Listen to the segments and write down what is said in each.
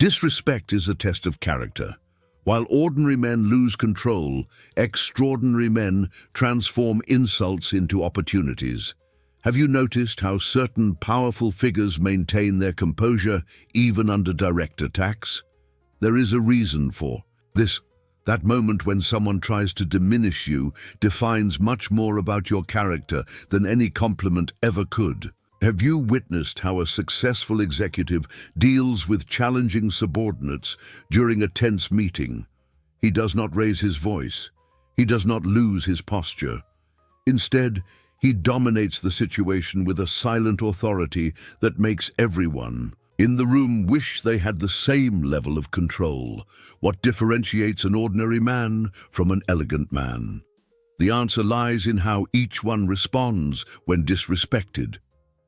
Disrespect is a test of character. While ordinary men lose control, extraordinary men transform insults into opportunities. Have you noticed how certain powerful figures maintain their composure even under direct attacks? There is a reason for this. That moment when someone tries to diminish you defines much more about your character than any compliment ever could. Have you witnessed how a successful executive deals with challenging subordinates during a tense meeting? He does not raise his voice. He does not lose his posture. Instead, he dominates the situation with a silent authority that makes everyone in the room wish they had the same level of control. What differentiates an ordinary man from an elegant man? The answer lies in how each one responds when disrespected.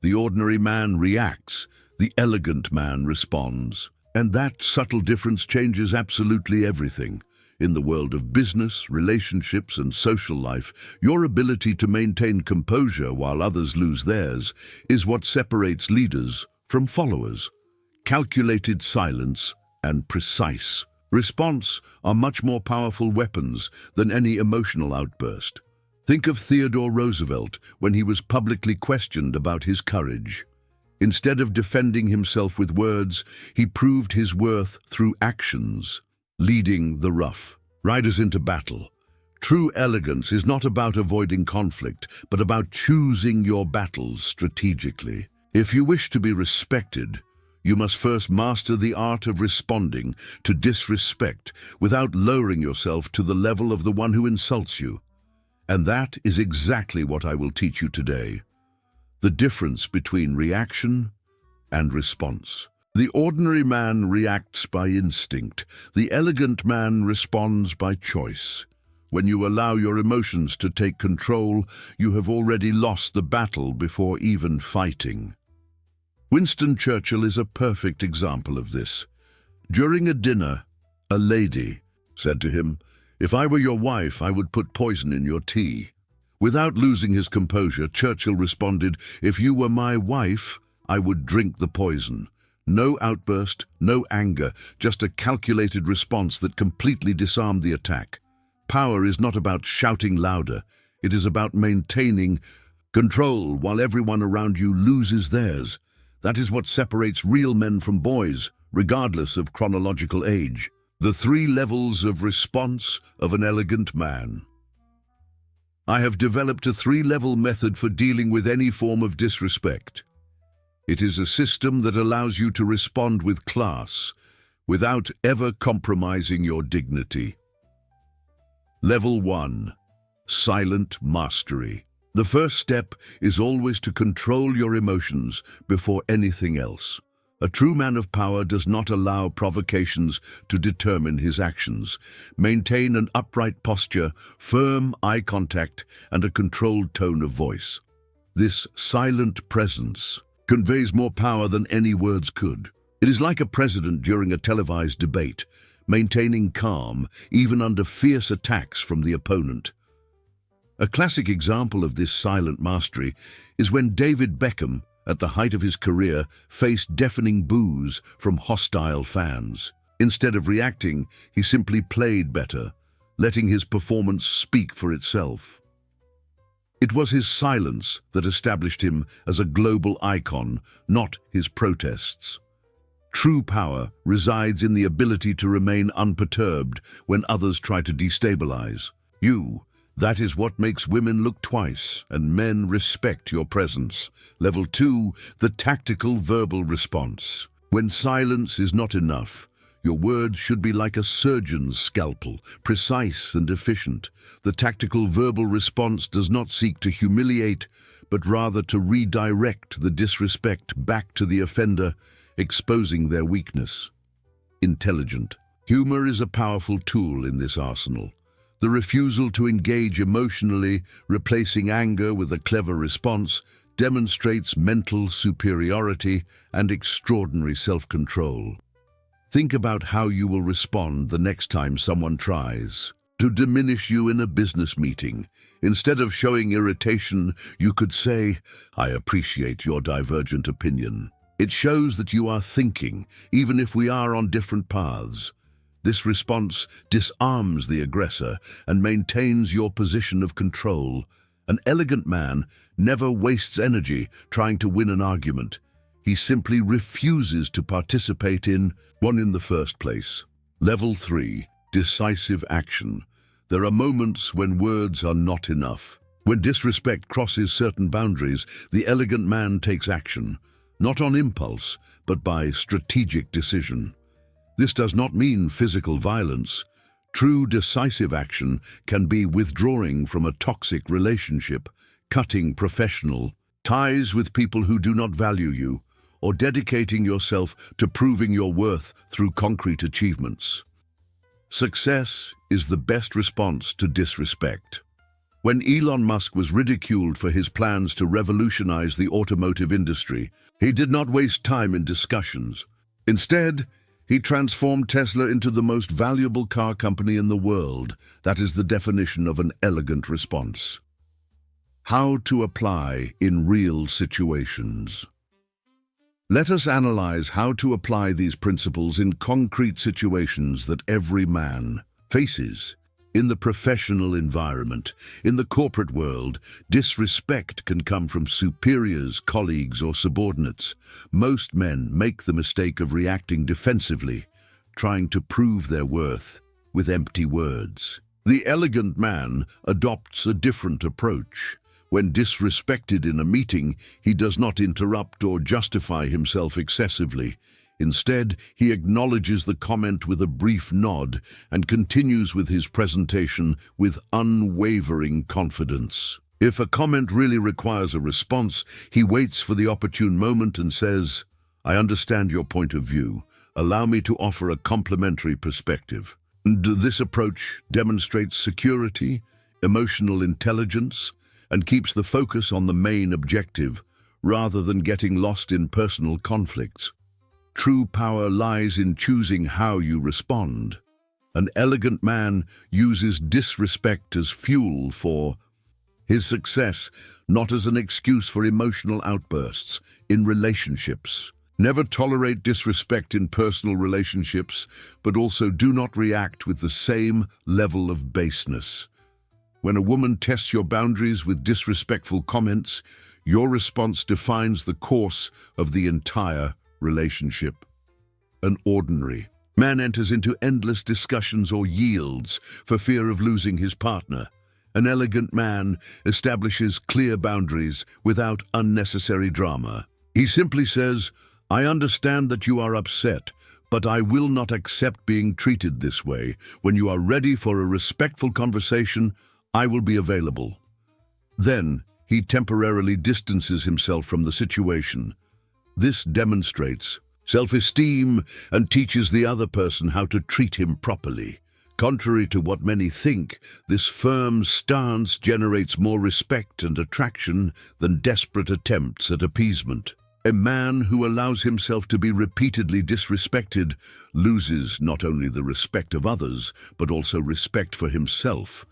The ordinary man reacts, the elegant man responds. And that subtle difference changes absolutely everything. In the world of business, relationships, and social life, your ability to maintain composure while others lose theirs is what separates leaders from followers. Calculated silence and precise response are much more powerful weapons than any emotional outburst. Think of Theodore Roosevelt when he was publicly questioned about his courage. Instead of defending himself with words, he proved his worth through actions, leading the rough riders into battle. True elegance is not about avoiding conflict, but about choosing your battles strategically. If you wish to be respected, you must first master the art of responding to disrespect without lowering yourself to the level of the one who insults you. And that is exactly what I will teach you today. The difference between reaction and response. The ordinary man reacts by instinct. The elegant man responds by choice. When you allow your emotions to take control, you have already lost the battle before even fighting. Winston Churchill is a perfect example of this. During a dinner, a lady said to him, "If I were your wife, I would put poison in your tea." Without losing his composure, Churchill responded, "If you were my wife, I would drink the poison." No outburst, no anger, just a calculated response that completely disarmed the attack. Power is not about shouting louder. It is about maintaining control while everyone around you loses theirs. That is what separates real men from boys, regardless of chronological age. The 3 levels of response of an elegant man. I have developed a 3-level method for dealing with any form of disrespect. It is a system that allows you to respond with class, without ever compromising your dignity. Level 1. Silent mastery. The first step is always to control your emotions before anything else. A true man of power does not allow provocations to determine his actions. Maintain an upright posture, firm eye contact, and a controlled tone of voice. This silent presence conveys more power than any words could. It is like a president during a televised debate, maintaining calm even under fierce attacks from the opponent. A classic example of this silent mastery is when David Beckham, at the height of his career, faced deafening boos from hostile fans. Instead of reacting, he simply played better, letting his performance speak for itself. It was his silence that established him as a global icon, not his protests. True power resides in the ability to remain unperturbed when others try to destabilize you. That is what makes women look twice and men respect your presence. Level 2, the tactical verbal response. When silence is not enough, your words should be like a surgeon's scalpel, precise and efficient. The tactical verbal response does not seek to humiliate, but rather to redirect the disrespect back to the offender, exposing their weakness. Intelligent. Humor is a powerful tool in this arsenal. The refusal to engage emotionally, replacing anger with a clever response, demonstrates mental superiority and extraordinary self-control. Think about how you will respond the next time someone tries to diminish you in a business meeting. Instead of showing irritation, you could say, "I appreciate your divergent opinion. It shows that you are thinking, even if we are on different paths. This response disarms the aggressor and maintains your position of control. An elegant man never wastes energy trying to win an argument. He simply refuses to participate in one in the first place. Level 3. Decisive action. There are moments when words are not enough. When disrespect crosses certain boundaries, the elegant man takes action, not on impulse, but by strategic decision. This does not mean physical violence. True decisive action can be withdrawing from a toxic relationship, cutting professional ties with people who do not value you, or dedicating yourself to proving your worth through concrete achievements. Success is the best response to disrespect. When Elon Musk was ridiculed for his plans to revolutionize the automotive industry, he did not waste time in discussions. Instead, he transformed Tesla into the most valuable car company in the world. That is the definition of an elegant response. How to apply in real situations. Let us analyze how to apply these principles in concrete situations that every man faces. In the professional environment, in the corporate world, disrespect can come from superiors, colleagues, or subordinates. Most men make the mistake of reacting defensively, trying to prove their worth with empty words. The elegant man adopts a different approach. When disrespected in a meeting, he does not interrupt or justify himself excessively. Instead, he acknowledges the comment with a brief nod and continues with his presentation with unwavering confidence. If a comment really requires a response, he waits for the opportune moment and says, "I understand your point of view. Allow me to offer a complementary perspective." This approach demonstrates security, emotional intelligence, and keeps the focus on the main objective, rather than getting lost in personal conflicts. True power lies in choosing how you respond. An elegant man uses disrespect as fuel for his success, not as an excuse for emotional outbursts in relationships. Never tolerate disrespect in personal relationships, but also do not react with the same level of baseness. When a woman tests your boundaries with disrespectful comments, your response defines the course of the entire relationship. An ordinary man enters into endless discussions or yields for fear of losing his partner. An elegant man establishes clear boundaries without unnecessary drama. He simply says, "I understand that you are upset, but I will not accept being treated this way. When you are ready for a respectful conversation, I will be available." Then he temporarily distances himself from the situation. This demonstrates self-esteem and teaches the other person how to treat him properly. Contrary to what many think, this firm stance generates more respect and attraction than desperate attempts at appeasement. A man who allows himself to be repeatedly disrespected loses not only the respect of others, but also respect for himself.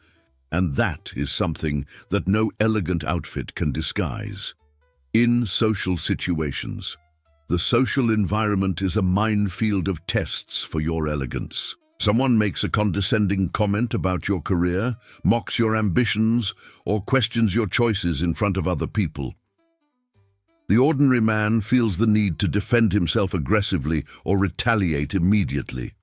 And that is something that no elegant outfit can disguise. In social situations, the social environment is a minefield of tests for your elegance. Someone makes a condescending comment about your career, mocks your ambitions, or questions your choices in front of other people. The ordinary man feels the need to defend himself aggressively or retaliate immediately.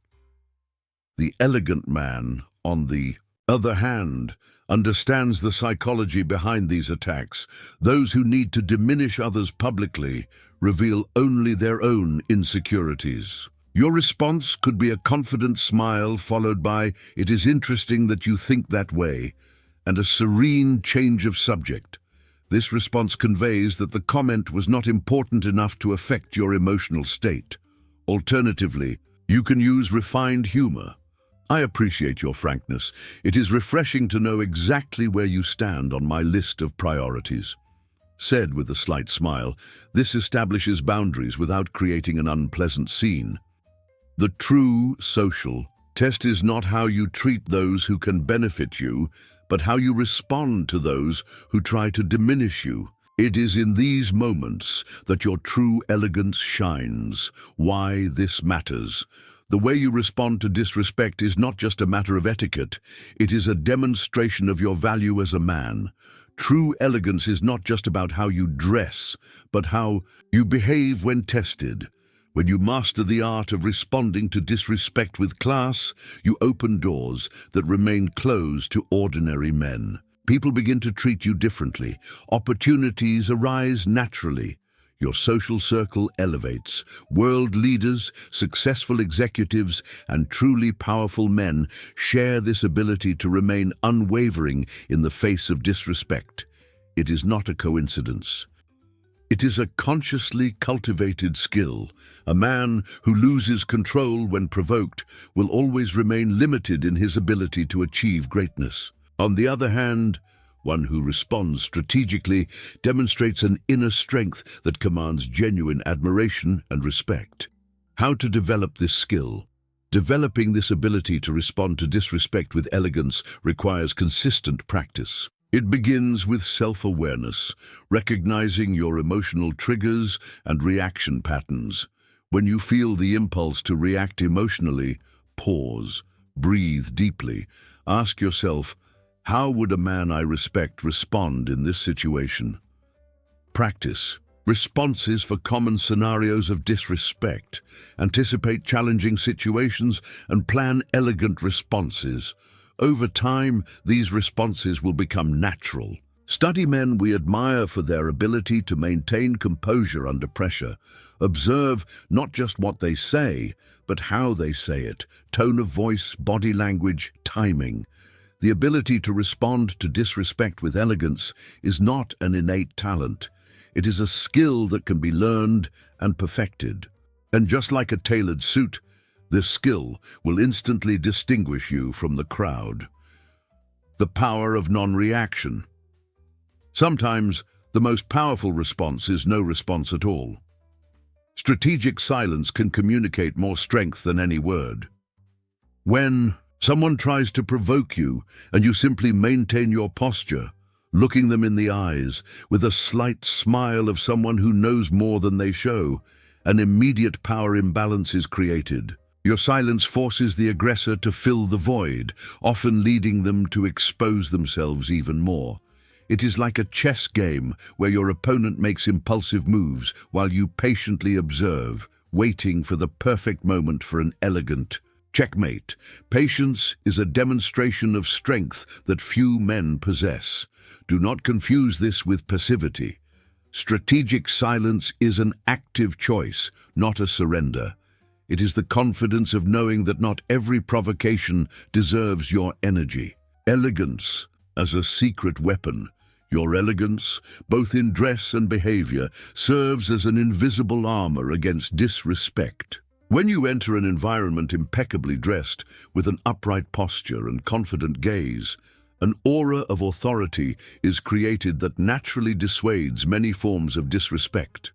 The elegant man, on the other hand, understands the psychology behind these attacks. Those who need to diminish others publicly reveal only their own insecurities. Your response could be a confident smile followed by, "It is interesting that you think that way," and a serene change of subject. This response conveys that the comment was not important enough to affect your emotional state. Alternatively, you can use refined humor. "I appreciate your frankness. It is refreshing to know exactly where you stand on my list of priorities." Said with a slight smile, this establishes boundaries without creating an unpleasant scene. The true social test is not how you treat those who can benefit you, but how you respond to those who try to diminish you. It is in these moments that your true elegance shines. Why this matters. The way you respond to disrespect is not just a matter of etiquette, it is a demonstration of your value as a man. True elegance is not just about how you dress, but how you behave when tested. When you master the art of responding to disrespect with class, you open doors that remain closed to ordinary men. People begin to treat you differently. Opportunities arise naturally. Your social circle elevates. World leaders, successful executives, and truly powerful men share this ability to remain unwavering in the face of disrespect. It is not a coincidence. It is a consciously cultivated skill. A man who loses control when provoked will always remain limited in his ability to achieve greatness. On the other hand, one who responds strategically demonstrates an inner strength that commands genuine admiration and respect. How to develop this skill? Developing this ability to respond to disrespect with elegance requires consistent practice. It begins with self-awareness, recognizing your emotional triggers and reaction patterns. When you feel the impulse to react emotionally, pause, breathe deeply, ask yourself, how would a man I respect respond in this situation? Practice responses for common scenarios of disrespect. Anticipate challenging situations and plan elegant responses. Over time, these responses will become natural. Study men we admire for their ability to maintain composure under pressure. Observe not just what they say, but how they say it, tone of voice, body language, timing. The ability to respond to disrespect with elegance is not an innate talent. It is a skill that can be learned and perfected. And just like a tailored suit, this skill will instantly distinguish you from the crowd. The power of non-reaction. Sometimes, the most powerful response is no response at all. Strategic silence can communicate more strength than any word. When someone tries to provoke you, and you simply maintain your posture, looking them in the eyes, with a slight smile of someone who knows more than they show, an immediate power imbalance is created. Your silence forces the aggressor to fill the void, often leading them to expose themselves even more. It is like a chess game where your opponent makes impulsive moves while you patiently observe, waiting for the perfect moment for an elegant checkmate. Patience is a demonstration of strength that few men possess. Do not confuse this with passivity. Strategic silence is an active choice, not a surrender. It is the confidence of knowing that not every provocation deserves your energy. Elegance as a secret weapon. Your elegance, both in dress and behavior, serves as an invisible armor against disrespect. When you enter an environment impeccably dressed, with an upright posture and confident gaze, an aura of authority is created that naturally dissuades many forms of disrespect.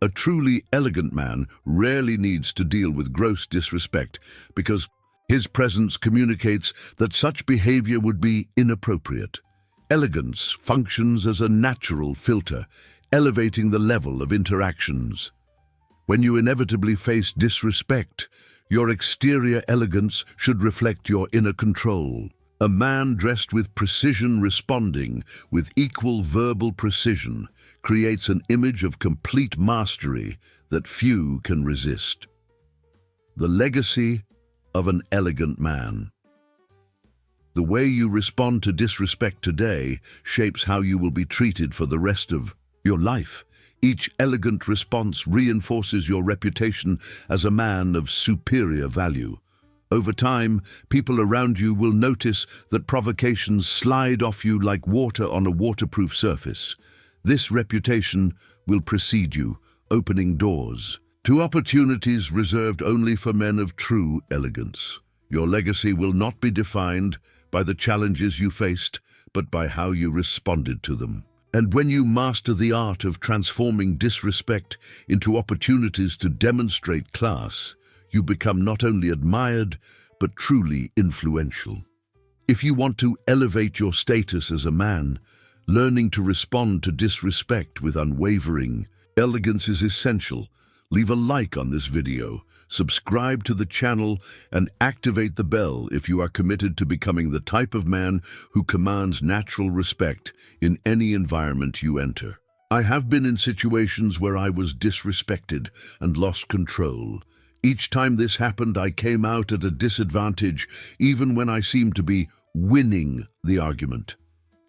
A truly elegant man rarely needs to deal with gross disrespect because his presence communicates that such behavior would be inappropriate. Elegance functions as a natural filter, elevating the level of interactions. When you inevitably face disrespect, your exterior elegance should reflect your inner control. A man dressed with precision responding with equal verbal precision creates an image of complete mastery that few can resist. The legacy of an elegant man. The way you respond to disrespect today shapes how you will be treated for the rest of your life. Each elegant response reinforces your reputation as a man of superior value. Over time, people around you will notice that provocations slide off you like water on a waterproof surface. This reputation will precede you, opening doors to opportunities reserved only for men of true elegance. Your legacy will not be defined by the challenges you faced, but by how you responded to them. And when you master the art of transforming disrespect into opportunities to demonstrate class, you become not only admired, but truly influential. If you want to elevate your status as a man, learning to respond to disrespect with unwavering. Elegance is essential. Leave a like on this video, subscribe to the channel, and activate the bell if you are committed to becoming the type of man who commands natural respect in any environment you enter. I have been in situations where I was disrespected and lost control. Each time this happened, I came out at a disadvantage, even when I seemed to be winning the argument.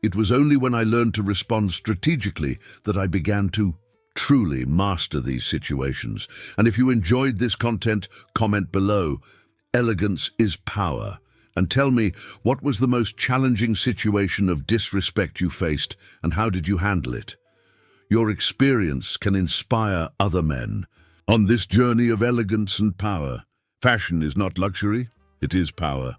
It was only when I learned to respond strategically that I began to truly master these situations. And if you enjoyed this content, comment below. Elegance is power. And tell me, what was the most challenging situation of disrespect you faced, and how did you handle it? Your experience can inspire other men. On this journey of elegance and power, fashion is not luxury, it is power.